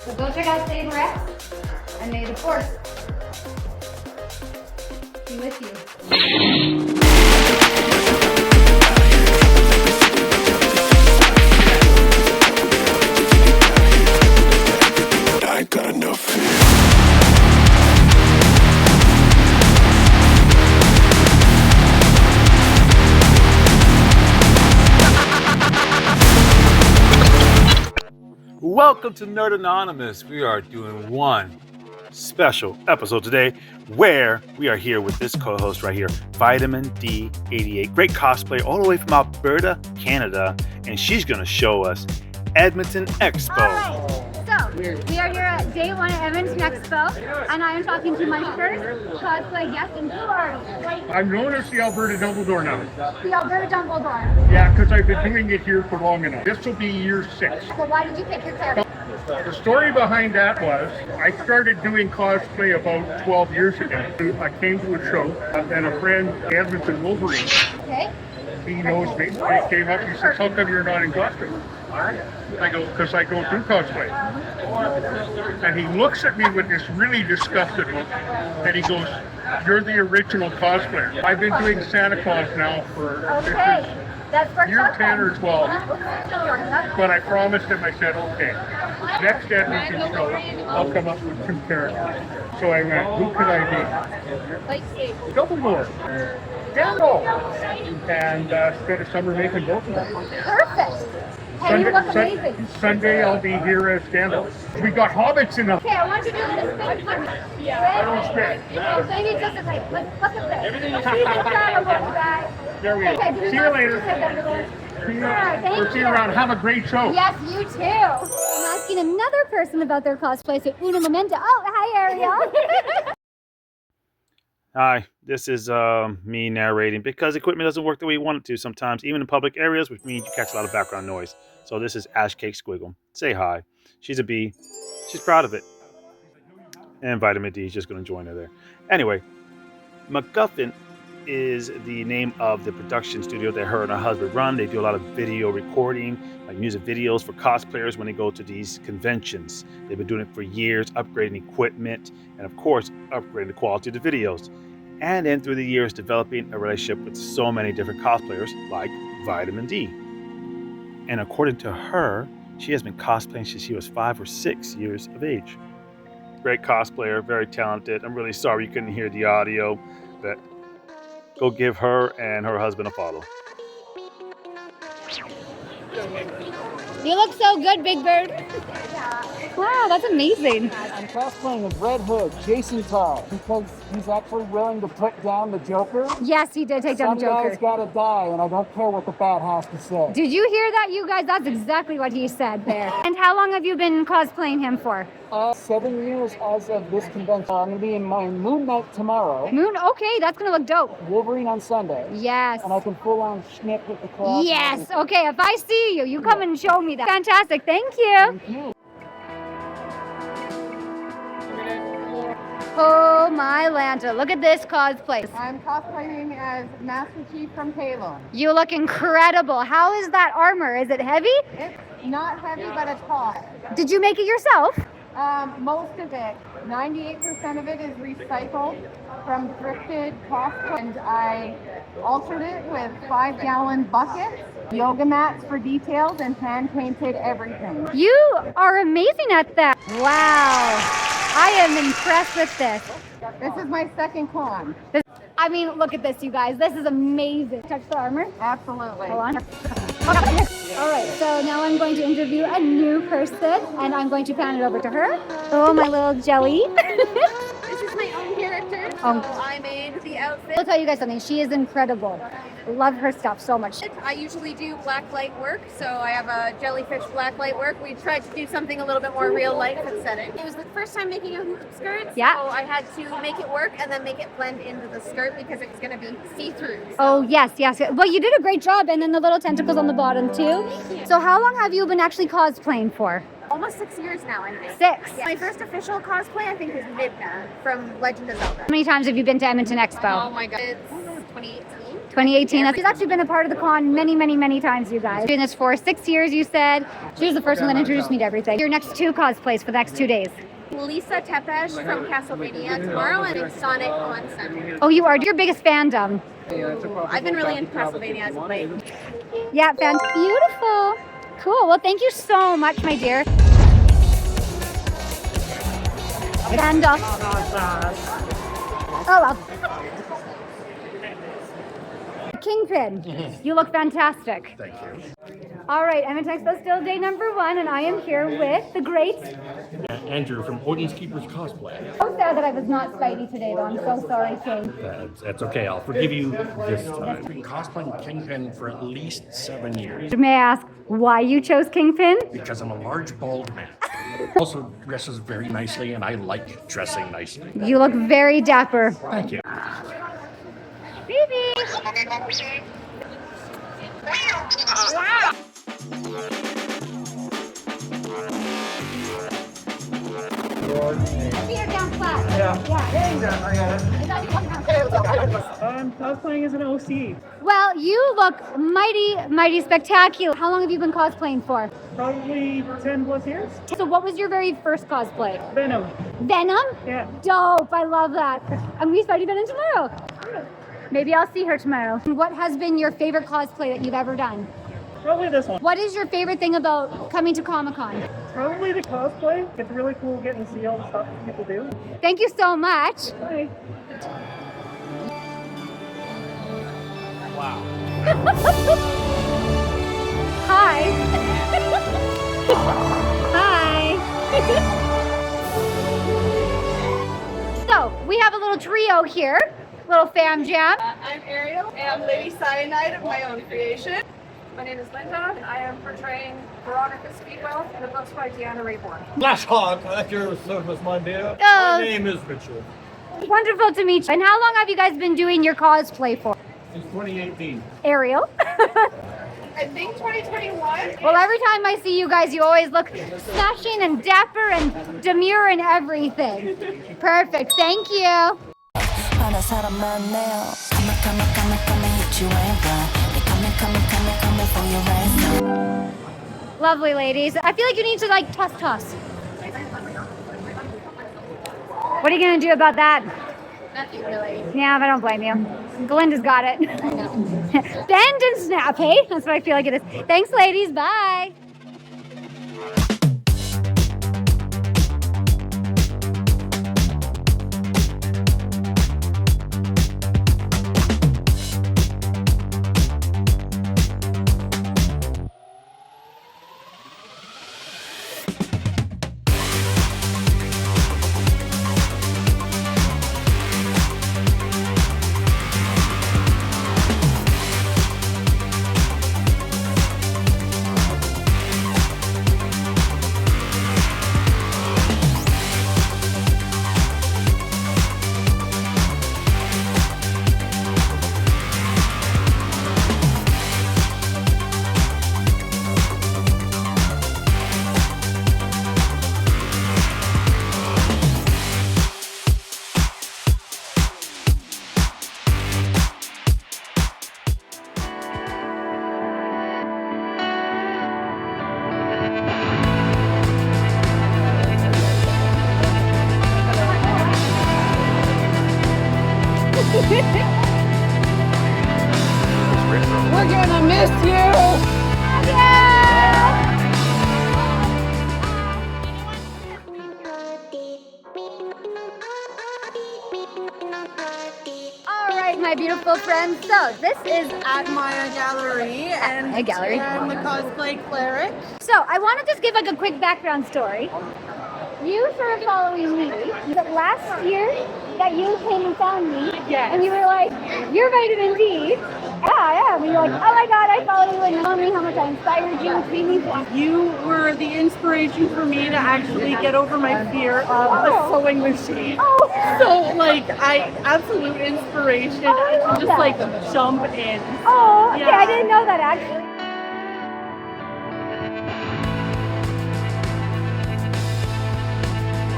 So go check out Save Rex, and may the force be with you. I got enough fear. Welcome to Nerd Anonymous. We are doing one special episode today where we are here with this co-host right here, Vitamin D88, great cosplayer all the way from Alberta, Canada, and she's going to show us Edmenton Expo. Hi. So, we are here at day one at Edmonton Expo, and I am talking to my first cosplay guest, and who are you? I'm known as the Alberta Dumbledore now. The Alberta Dumbledore. Yeah, because I've been doing it here for long enough. This will be year 6. So why did you pick your character? The story behind that was, I started doing cosplay about 12 years ago. I came to a show, and a friend, Edmonton Wolverine, Okay. he knows me. He came up, he says, how come you're not in costume? I go, because I don't do cosplay. And he looks at me with this really disgusted look, and he goes, you're the original cosplayer. I've been doing Santa Claus now for Okay. That's for year 10 or 12. But I promised him, I said, okay, next Edmonton show, I'll come up with 2 characters. So I went, who could I be? Dumbledore. Gandalf. And spent a summer making both of them. Perfect. Hey, you look amazing. Sunday I'll be here as Gandalf. We got hobbits enough. Okay, I want you to do this thing for me. I don't spit. Okay, maybe just a second. Look at this. See this guy, look, guys. There we go. Okay, do See you later. All right, thank We'll see you around. Have a great show. Yes, you too. I'm asking another person about their cosplay, so Una Memento. Oh, hi, Ariel. Hi, this is me narrating because equipment doesn't work the way you want it to sometimes, even in public areas, which means you catch a lot of background noise. So this is Ash Cake Squiggle. Say hi. She's a bee. She's proud of it. And Vitamin D is just going to join her there. Anyway, MacGuffin is the name of the production studio that her and her husband run. They do a lot of video recording, like music videos for cosplayers when they go to these conventions. They've been doing it for years, upgrading equipment, and of course, upgrading the quality of the videos. And then through the years, developing a relationship with so many different cosplayers like Vitamin D. And according to her, she has been cosplaying since she was 5 or 6 years of age. Great cosplayer, very talented. I'm really sorry you couldn't hear the audio, but go give her and her husband a follow. You look so good, Big Bird. Wow, that's amazing. I'm cosplaying as Red Hood, Jason Todd, because he's actually willing to put down the Joker. Yes, he did take down the Some Joker. guy's gotta die, and I don't care what the bat has to say. Did you hear that, you guys? That's exactly what he said there. And how long have you been cosplaying him for? 7 years as of this convention. I'm gonna be in my Moon Knight tomorrow. Moon? Okay, that's gonna look dope. Wolverine on Sunday. Yes. And I can full on snip with the claws. Yes. Okay, if I see you, you come and show me that. Fantastic. Thank you. Thank you. Oh my Lanta, look at this cosplay. I'm cosplaying as Master Chief from Halo. You look incredible. How is that armor? Is it heavy? It's not heavy, but it's hot. Did you make it yourself? Most of it, 98% of it is recycled from thrifted Costco, and I altered it with 5-gallon buckets, yoga mats for details, and hand-painted everything. You are amazing at that. Wow. I am impressed with this. This is my second con. I mean, look at this, you guys. This is amazing. Touch the armor. Absolutely. Hold on. All right, so now I'm going to interview a new person, and I'm going to pan it over to her. Oh, my little jelly. This is my own character, so I made the outfit. I'll tell you guys something. She is incredible. Love her stuff so much. I usually do black light work, so I have a jellyfish black light work. We tried to do something a little bit more real life and setting. It was the first time making a hoop skirt, Yeah. so I had to make it work and then make it blend into the skirt because it was going to be see-through. So. Oh, yes. Well, you did a great job, and then the little tentacles on the bottom, too. So how long have you been actually cosplaying for? Almost 6 years now, I think. 6. Yeah. My first official cosplay, I think, is Midna from Legend of Zelda. How many times have you been to Edmonton Expo? Oh my god, it's 2018. 2018. She's actually been a part of the con many, many, many times, you guys. Doing this for 6 years, you said. She was the first one that introduced me to everything. Your next 2 cosplays for the next 2 days. Lisa Tepesh from Castlevania tomorrow and Sonic on Sunday. Oh, you are your biggest fandom. I've been really into Castlevania as of late. Yeah, beautiful. Cool. Well, thank you so much, my dear. Gandalf. Oh well. Kingpin, you look fantastic. Thank you. All right, Edmonton Expo still day number 1, and I am here with the great. Andrew from Odin's Keeper's Cosplay. So sad that I was not Spidey today, though. I'm so sorry, King. That's okay. I'll forgive you this time. I've been cosplaying Kingpin for at least 7 years May I ask why you chose Kingpin? because I'm a large bald man. Also dresses very nicely, and I like dressing nicely. You look very dapper. Thank you. Baby! Feet down flat. Yeah, there you go. Cosplaying as an OC. Well, you look mighty, mighty spectacular. How long have you been cosplaying for? Probably 10 plus years. So what was your very first cosplay? Venom. Venom? Yeah. Dope, I love that. I'm gonna be Spidey Venom tomorrow. Maybe I'll see her tomorrow. What has been your favorite cosplay that you've ever done? Probably this one. What is your favorite thing about coming to Comic-Con? Probably the cosplay. It's really cool getting to see all the stuff that people do. Thank you so much. Bye. Wow. Hi. Hi. So, we have a little trio here. Little fam jam. I'm Ariel, and I'm Lady Cyanide of my own creation. My name is Linda, and I am portraying Veronica Speedwell in the books by Deanna Rayborn. Flash Hawk, at your service, my dear. Oh. My name is Richard. Wonderful to meet you. And how long have you guys been doing your cosplay for? Since 2018. Ariel? I think 2021. Well, every time I see you guys, you always look smashing and dapper and demure and everything. Perfect. Thank you. 하나 사람 많네요. Come hit you ain't run. They coming for your ransom. Lovely ladies. I feel like you need to like toss. What are you gonna do about that? Nothing really. Yeah, but I don't blame you. Glinda's got it. Bend and snap, hey? That's what I feel like it is. Thanks, ladies. Bye. We're gonna miss you. All right, my beautiful friends. So this is At Maya Gallery, and a gallery. I'm the cosplay cleric. So I want to just give like a quick background story. You started following me. Was it last year that you came and found me? Yes. And you were like, "You're vitamin D." Yeah, I am. And you're like, "Oh my God, I follow you," and you told me how much I inspired you, which made me feel. You were the inspiration for me to actually get over my fear of the sewing machine. Oh. So, like, absolute inspiration. I can just, like, jump in. Oh, okay. Yeah. I didn't know that actually.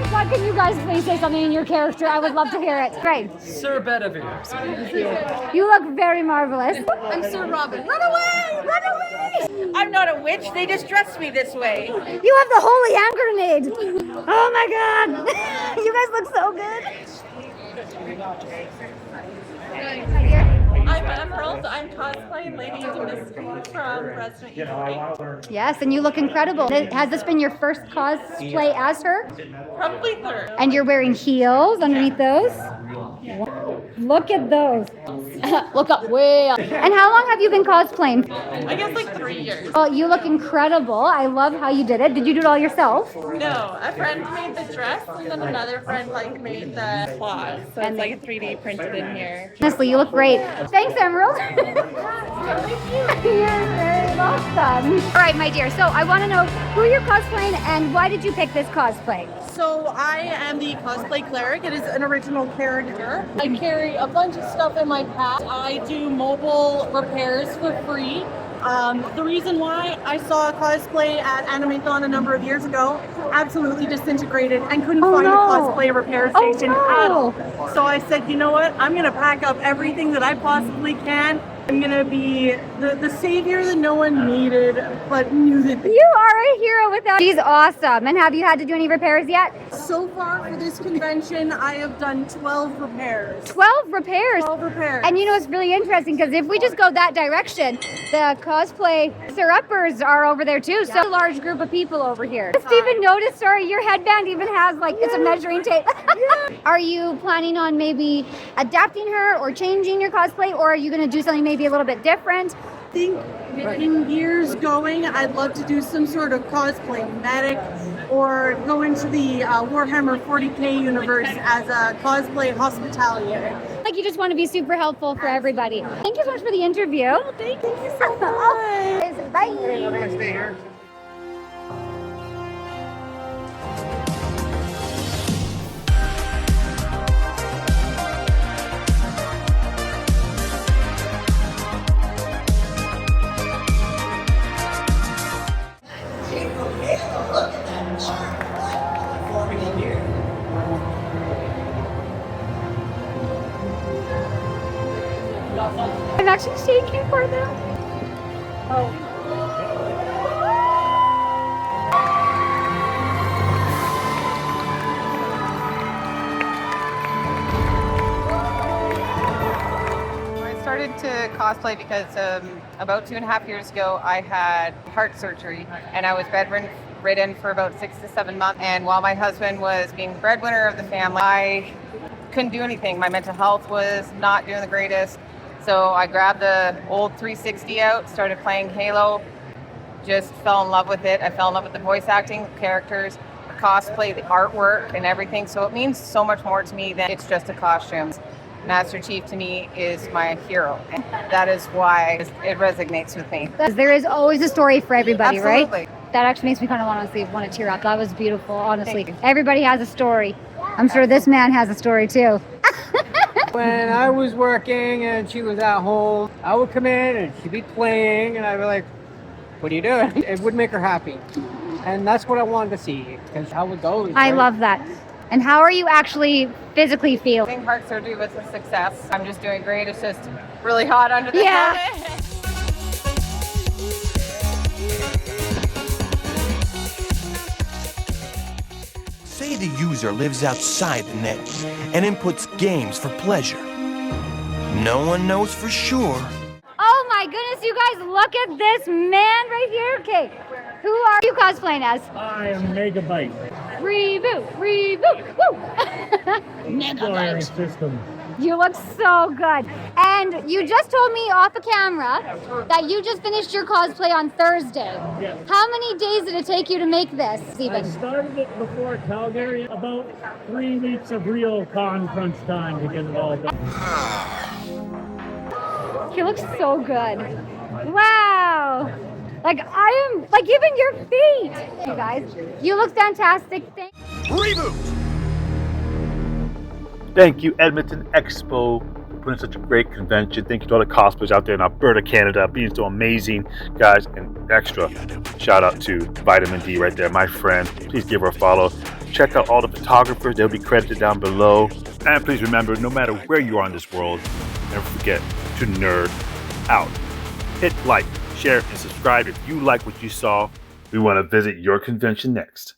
Oh my God, can you guys please say something in your character? I would love to hear it. Right. Sir Bedivere. You look very marvelous. I'm Sir Robin. Run away! Run away! I'm not a witch. They just dressed me this way. You have the holy hand grenade. Oh my god. You guys look so good. I'm Emerald. I'm cosplaying Lady Mystery from Resident Evil 8. Yes, and you look incredible. Has this been your first cosplay as her? Probably third. And you're wearing heels underneath those? Look at those. Look up way up. And how long have you been cosplaying? I guess like 3 years. Well, you look incredible. I love how you did it. Did you do it all yourself? No, a friend made the dress and then another friend like made the claws. So it's like a 3D printed in here. Honestly, you look great. Thanks, Emerald. You're very welcome. All right, my dear. So I want to know who you're cosplaying and why did you pick this cosplay? So I am the cosplay cleric. It is an original character. I carry a bunch of stuff in my pack. I do mobile repairs for free. The reason why I saw a cosplay at Edmenton a number of years ago absolutely disintegrated and couldn't find a cosplay repair station at all. So I said, you know what? I'm going to pack up everything that I possibly can. I'm going to be the savior that no one needed but knew that they... You are a hero without... She's awesome. And have you had to do any repairs yet? So far for this convention, I have done 12 repairs. 12 repairs? 12 repairs. And you know, it's really interesting because if we just go that direction, the cosplay uppers are over there too. So a large group of people over here. Just even noticed, sorry, your headband even has like, it's a measuring tape. Are you planning on maybe adapting her or changing your cosplay, or are you going to do something maybe a little bit different? I think in years going, I'd love to do some sort of cosplay medic or go into the Warhammer 40k universe as a cosplay hospitalier. Like you just want to be super helpful for everybody. Thank you so much for the interview. Oh, thank you so much. Bye. I'm gonna stay here. I'm actually shaking for them. Oh. I started to cosplay because about 2.5 years ago I had heart surgery and I was bedridden for about 6 to 7 months. And while my husband was being the breadwinner of the family, I couldn't do anything. My mental health was not doing the greatest. So I grabbed the old 360 out, started playing Halo, just fell in love with it. I fell in love with the voice acting, the characters, the cosplay, the artwork, and everything. So it means so much more to me than it's just a costume. Master Chief to me is my hero. And that is why it resonates with me. There is always a story for everybody, Absolutely. right? That actually makes me kind of want to tear up. That was beautiful, honestly. Everybody has a story. I'm sure this man has a story too. When I was working and she was at home, I would come in and she'd be playing and I'd be like, what are you doing? It would make her happy. And that's what I wanted to see, because how it goes. I love that. And how are you actually physically feeling? Heart surgery was a success. I'm just doing great. It's just really hot under the helmet. Say the user lives outside the net and inputs games for pleasure. No one knows for sure. Oh my goodness, you guys, look at this man right here. Okay, who are you cosplaying as? I am Megabyte. Reboot, woo! Megabyte. System. You look so good. And you just told me off the camera that you just finished your cosplay on Thursday. Yes. How many days did it take you to make this, Stephen? I started it before Calgary, about 3 weeks of real con crunch time to get it all done. You look so good. Wow. Like I am, like even your feet. You guys, you look fantastic. Reboot! Thank you, Edmonton Expo, for putting such a great convention. Thank you to all the cosplayers out there in Alberta, Canada, being so amazing, guys. And extra shout out to Vitamin D right there, my friend. Please give her a follow. Check out all the photographers. They'll be credited down below. And please remember, no matter where you are in this world, never forget to nerd out. Hit like, share, and subscribe if you like what you saw. We want to visit your convention next.